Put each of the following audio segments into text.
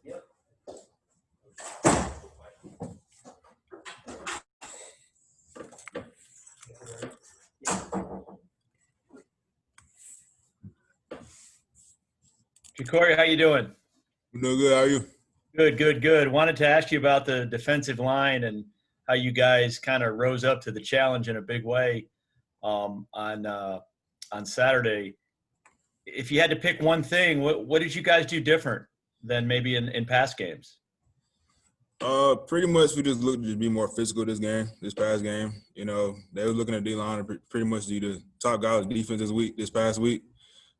Yep. Jacorey, how you doing? I'm doing good. How are you? Good. Wanted to ask you about the defensive line and how you guys kind of rose up to the challenge in a big way on Saturday. If you had to pick one thing, what did you guys do different than maybe in past games? Pretty much we just looked to be more physical this past game. You know, they were looking at D-line and pretty much do the top guys defense this past week.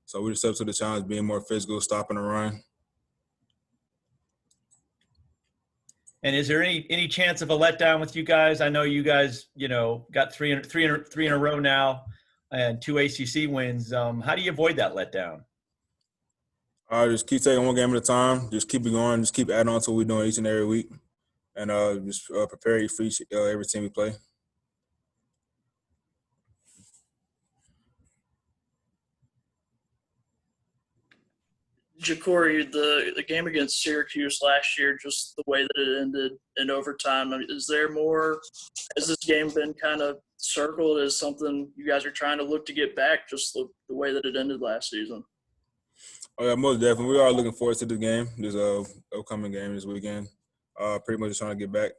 So we just up to the challenge, being more physical, stopping the run. And is there any chance of a letdown with you guys? I know you guys, got three in a row now and 2 ACC wins. How do you avoid that letdown? Just keep taking one game at a time. Just keep it going. Just keep adding on to what we're doing each and every week. And just prepare for every team we play. Jacorey, the game against Syracuse last year, just the way that it ended in overtime, is there more? Has this game been kind of circled as something you guys are trying to look to get back, just the way that it ended last season? Oh, yeah, most definitely. We are looking forward to this game, this upcoming game this weekend. Pretty much just trying to get back,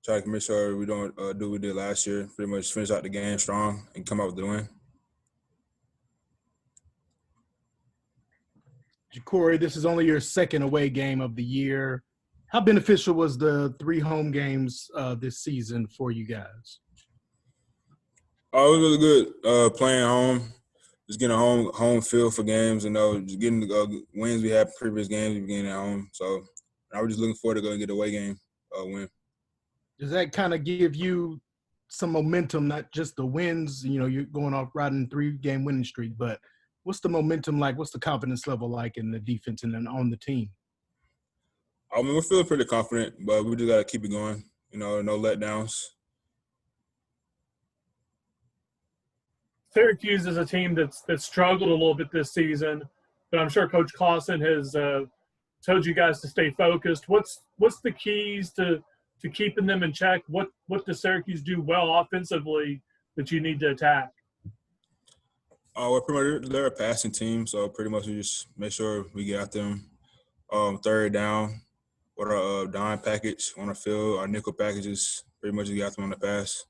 try to make sure we don't do what we did last year, pretty much finish out the game strong and come out with the win. Jacorey, this is only your second away game of the year. How beneficial was the 3 home games this season for you guys? Oh, it was really good. Playing home, just getting a home feel for games, and just getting the wins we had previous games we began at home. So I was just looking forward to go and get the away game win. Does that kind of give you some momentum, not just the wins? You're going off riding 3-game winning streak, but what's the momentum like? What's the confidence level like in the defense and then on the team? I mean, we're feeling pretty confident, but we just got to keep it going. No letdowns. Syracuse is a team that's struggled a little bit this season, but I'm sure Coach Clausen has told you guys to stay focused. What's the keys to keeping them in check? What does Syracuse do well offensively that you need to attack? Well, pretty much they're a passing team, so pretty much we just make sure we get out them third down with our dime package on the field, our nickel packages, pretty much get out them on the pass.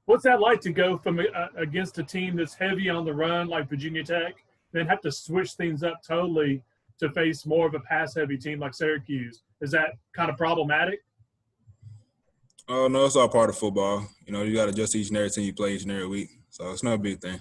What's that like to go from against a team that's heavy on the run like Virginia Tech, then have to switch things up totally to face more of a pass-heavy team like Syracuse? Is that kind of problematic? No, it's all part of football. You got to adjust each and every team you play each and every week. So it's not a big thing.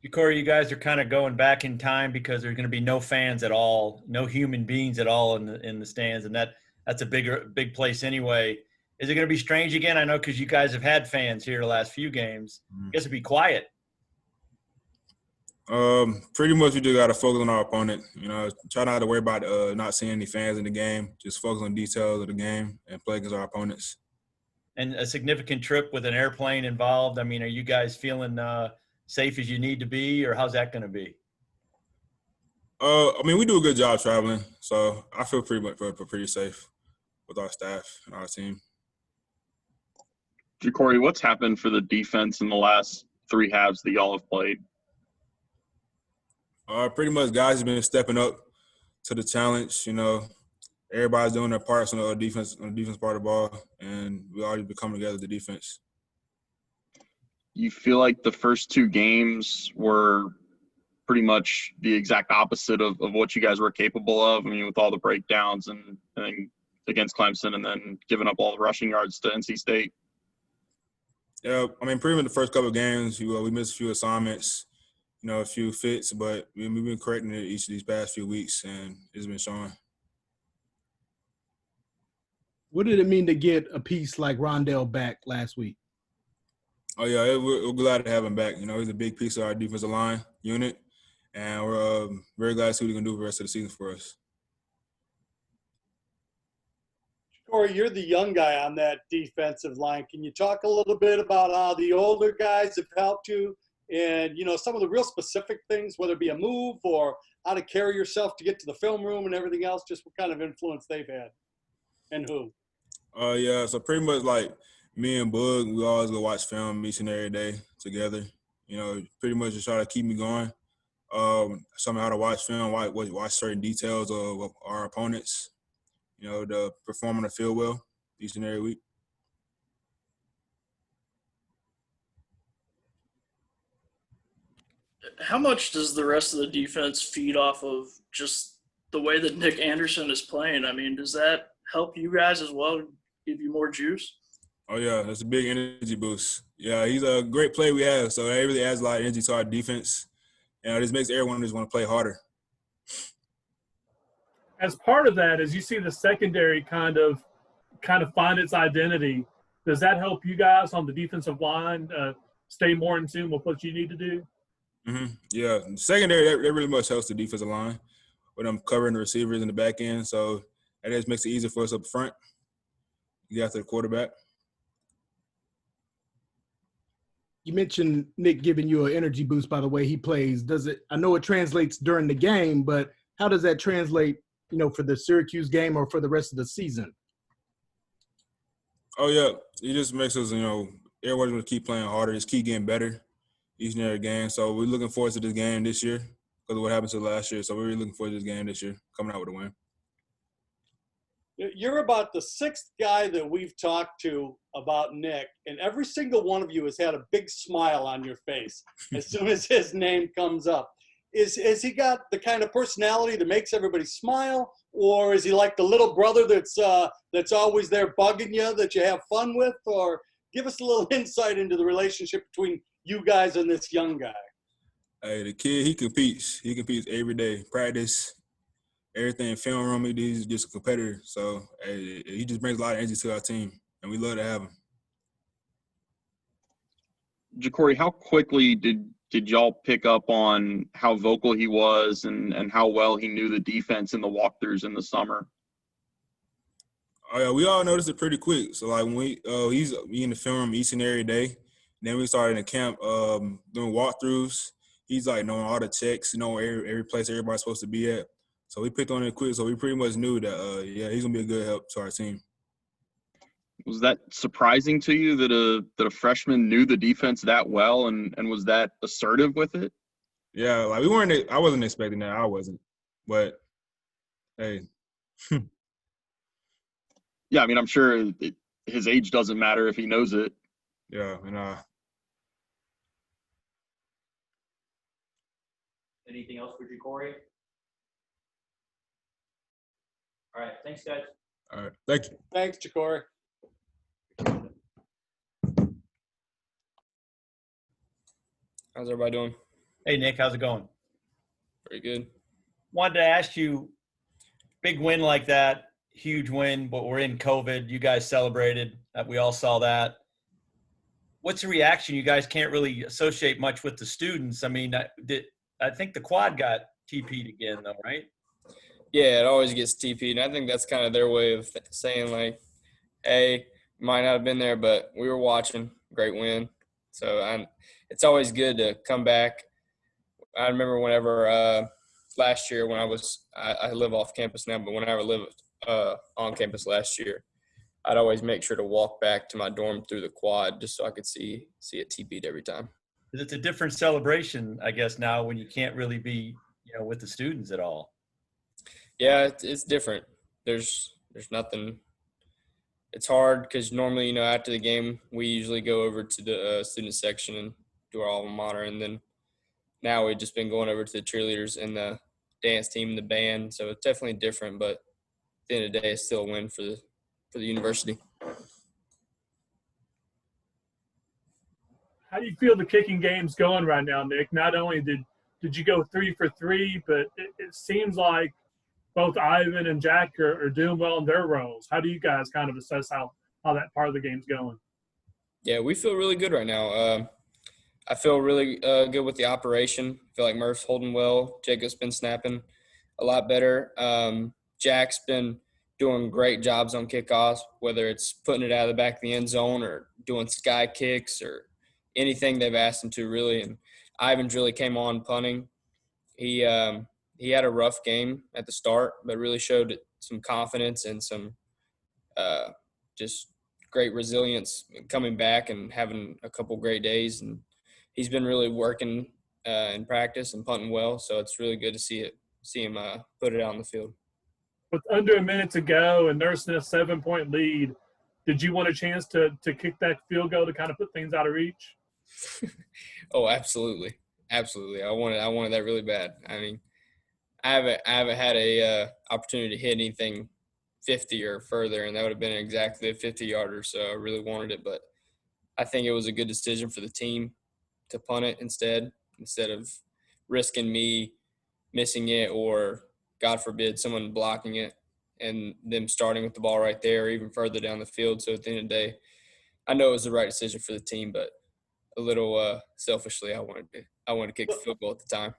Jacorey, you guys are kind of going back in time because there's going to be no fans at all, no human beings at all in the stands, and that's a big place anyway. Is it going to be strange again? I know because you guys have had fans here the last few games. I guess it'd be quiet. Pretty much we just got to focus on our opponent. Try not to worry about not seeing any fans in the game. Just focus on details of the game and play against our opponents. And a significant trip with an airplane involved. I mean, are you guys feeling safe as you need to be, or how's that going to be? I mean, we do a good job traveling, so I feel pretty safe with our staff and our team. Jacorey, what's happened for the defense in the last 3 halves that y'all have played? Pretty much guys have been stepping up to the challenge. Everybody's doing their parts on the defense part of the ball, and we already been coming together, the defense. You feel like the first 2 games were pretty much the exact opposite of what you guys were capable of? I mean, with all the breakdowns and against Clemson and then giving up all the rushing yards to NC State. Yeah, I mean, pretty much the first couple of games, we missed a few assignments, a few fits, but we've been correcting it each of these past few weeks, and it's been showing. What did it mean to get a piece like Rondell back last week? Oh, yeah, we're glad to have him back. He's a big piece of our defensive line unit, and we're very glad to see what he can do for the rest of the season for us. Corey, you're the young guy on that defensive line. Can you talk a little bit about how the older guys have helped you and, you know, some of the real specific things, whether it be a move or how to carry yourself to get to the film room and everything else, just what kind of influence they've had and who? Yeah, so pretty much like me and Bug, we always go watch film each and every day together. You know, pretty much just try to keep me going. Show me how to watch film, watch certain details of our opponents, you know, to perform on the field well each and every week. How much does the rest of the defense feed off of just the way that Nick Anderson is playing? I mean, does that help you guys as well, give you more juice? Oh, yeah, that's a big energy boost. Yeah, he's a great player we have, so that really adds a lot of energy to our defense. You know, this makes everyone just want to play harder. As part of that, as you see the secondary kind of find its identity, does that help you guys on the defensive line stay more in tune with what you need to do? Mm-hmm. Yeah, secondary, that really much helps the defensive line with them covering the receivers in the back end, so that just makes it easier for us up front. You after the quarterback. You mentioned Nick giving you an energy boost by the way he plays. Does it? I know it translates during the game, but how does that translate, you know, for the Syracuse game or for the rest of the season? Oh, yeah. It just makes us, you know, everybody's going to keep playing harder, just keep getting better each and every game. So we're looking forward to this game this year because of what happened to last year. So we're really looking forward to this game this year, coming out with a win. You're about the sixth guy that we've talked to about Nick, and every single one of you has had a big smile on your face as soon as his name comes up. Has he got the kind of personality that makes everybody smile, or is he like the little brother that's always there bugging you that you have fun with? Or give us a little insight into the relationship between you guys and this young guy. Hey, the kid, he competes. He competes every day, practice, everything, film room. He's just a competitor. So hey, he just brings a lot of energy to our team, and we love to have him. Jacorey, how quickly did y'all pick up on how vocal he was and how well he knew the defense in the walkthroughs in the summer? Oh, yeah, we all noticed it pretty quick. So, like, when he's in the film room each and every day. Then we started in the camp doing walkthroughs. He's, like, knowing all the checks, every place everybody's supposed to be at. So we picked on it quick. So we pretty much knew that, he's going to be a good help to our team. Was that surprising to you that a freshman knew the defense that well and was that assertive with it? Yeah, like I wasn't expecting that. I wasn't. But, hey. Yeah, I mean, I'm sure his age doesn't matter if he knows it. Yeah, and Anything else for Jacorey? All right, thanks, guys. all right. Thank you. Thanks, Jacorey. How's everybody doing? Hey, Nick, how's it going? Pretty good. Wanted to ask you, big win like that, huge win, but we're in COVID. You guys celebrated. We all saw that. What's the reaction? You guys can't really associate much with the students. I mean, I think the quad got TP'd again, though, right? Yeah, it always gets TP'd, and I think that's kind of their way of saying, like, hey, might not have been there, but we were watching. Great win. So it's always good to come back. I remember whenever last year when I live off campus now, but whenever I lived on campus last year, I'd always make sure to walk back to my dorm through the quad just so I could see it TP'd every time. It's a different celebration, I guess, now when you can't really be, with the students at all. Yeah, it's different. There's nothing. It's hard because normally, after the game, we usually go over to the student section and do our alma mater, and then now we've just been going over to the cheerleaders and the dance team and the band. So it's definitely different, but at the end of the day, it's still a win for the university. How do you feel the kicking game's going right now, Nick? Not only did you go 3 for 3, but it seems like both Ivan and Jack are doing well in their roles. How do you guys kind of assess how that part of the game's going? Yeah, we feel really good right now. I feel really good with the operation. I feel like Murph's holding well. Jacob's been snapping a lot better. Jack's been doing great jobs on kickoffs, whether it's putting it out of the back of the end zone or doing sky kicks or anything they've asked him to, really. And Ivan's really came on punting. He had a rough game at the start, but really showed some confidence and some just great resilience coming back and having a couple great days. And he's been really working in practice and punting well. So it's really good to see him put it out on the field. With under a minute to go and nursing a 7-point lead, did you want a chance to kick that field goal to kind of put things out of reach? Oh, absolutely. Absolutely. I wanted that really bad. I mean, I haven't had a opportunity to hit anything 50 or further, and that would have been exactly a 50-yarder. So I really wanted it, but I think it was a good decision for the team to punt it instead of risking me missing it or, God forbid, someone blocking it and them starting with the ball right there or even further down the field. So at the end of the day, I know it was the right decision for the team, but a little selfishly, I wanted to kick the field goal at the time.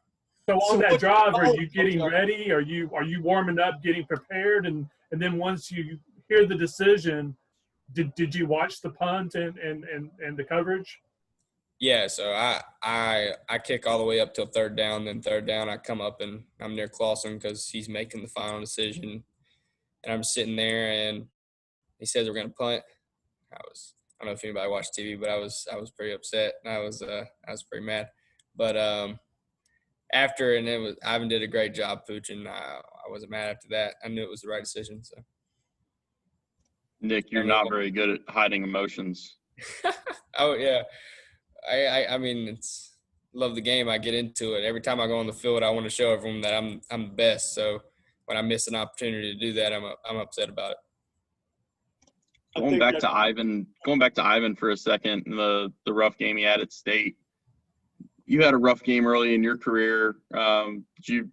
So on that what- drive, are oh, you getting I'm sorry. ready? Are you warming up, getting prepared, and then once you hear the decision, did you watch the punt and the coverage? Yeah, so I kick all the way up till third down. Then third down, I come up and I'm near Clausen because he's making the final decision, and I'm sitting there and he says we're gonna punt. I don't know if anybody watched TV, but I was pretty upset. And I was pretty mad, but after, and Ivan did a great job pooching. I wasn't mad after that. I knew it was the right decision. So Nick, you're not very good at hiding emotions. oh yeah. I mean, it's love the game. I get into it. Every time I go on the field, I want to show everyone that I'm the best. So when I miss an opportunity to do that, I'm upset about it. Going back to Ivan for a second, the rough game he had at State. You had a rough game early in your career. Did you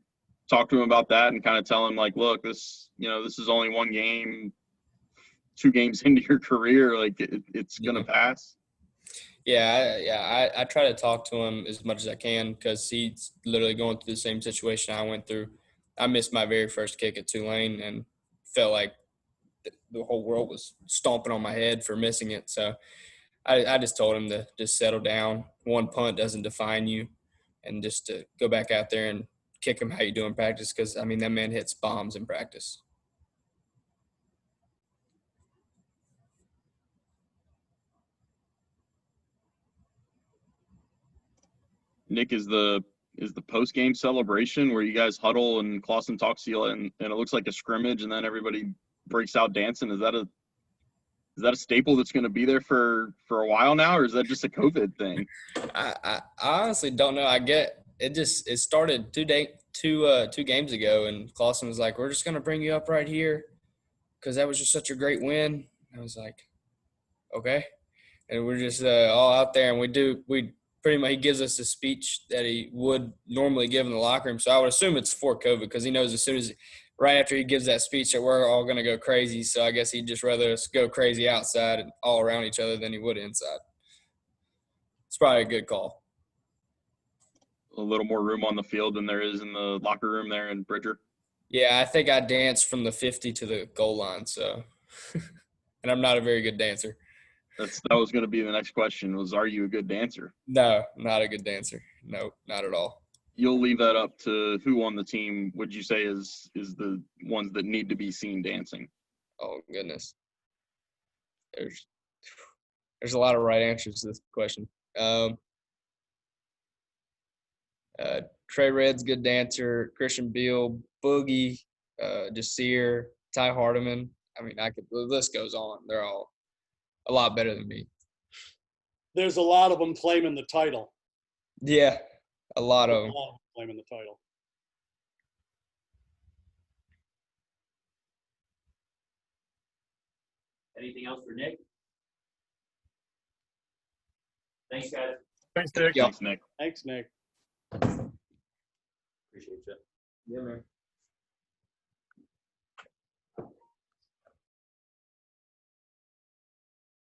talk to him about that and kind of tell him, like, look, this is only one game, 2 games into your career, like it's gonna pass? I try to talk to him as much as I can because he's literally going through the same situation I went through. I missed my very first kick at Tulane and felt like the whole world was stomping on my head for missing it. So I just told him to just settle down. One punt doesn't define you, and just to go back out there and kick him how you do in practice because, I mean, that man hits bombs in practice. Nick, is the post game celebration where you guys huddle and Clausen talks to you and it looks like a scrimmage and then everybody breaks out dancing? Is that a staple that's going to be there for a while now, or is that just a COVID thing? I honestly don't know. I get it. It started two games ago, and Clausen was like, "We're just going to bring you up right here because that was just such a great win." I was like, "Okay," and we're just all out there, and we pretty much, he gives us a speech that he would normally give in the locker room. So I would assume it's for COVID because he knows as soon as right after he gives that speech that we're all going to go crazy. So I guess he'd just rather us go crazy outside and all around each other than he would inside. It's probably a good call. A little more room on the field than there is in the locker room there in Bridger. Yeah, I think I danced from the 50 to the goal line. So, and I'm not a very good dancer. That was going to be the next question was, are you a good dancer? No, not a good dancer. No, not at all. You'll leave that up to who on the team would you say is the ones that need to be seen dancing? Oh, goodness. There's a lot of right answers to this question. Trey Red's good dancer. Christian Beal, Boogie, Jasir, Ty Hardiman. I mean, the list goes on. They're all a lot better than me. There's a lot of them claiming the title. Yeah, a lot of them. Claiming the title. Anything else for Nick? Thanks, guys. Thanks, Nick. Thanks, Nick. Thanks, Nick. Appreciate you. Yeah, man.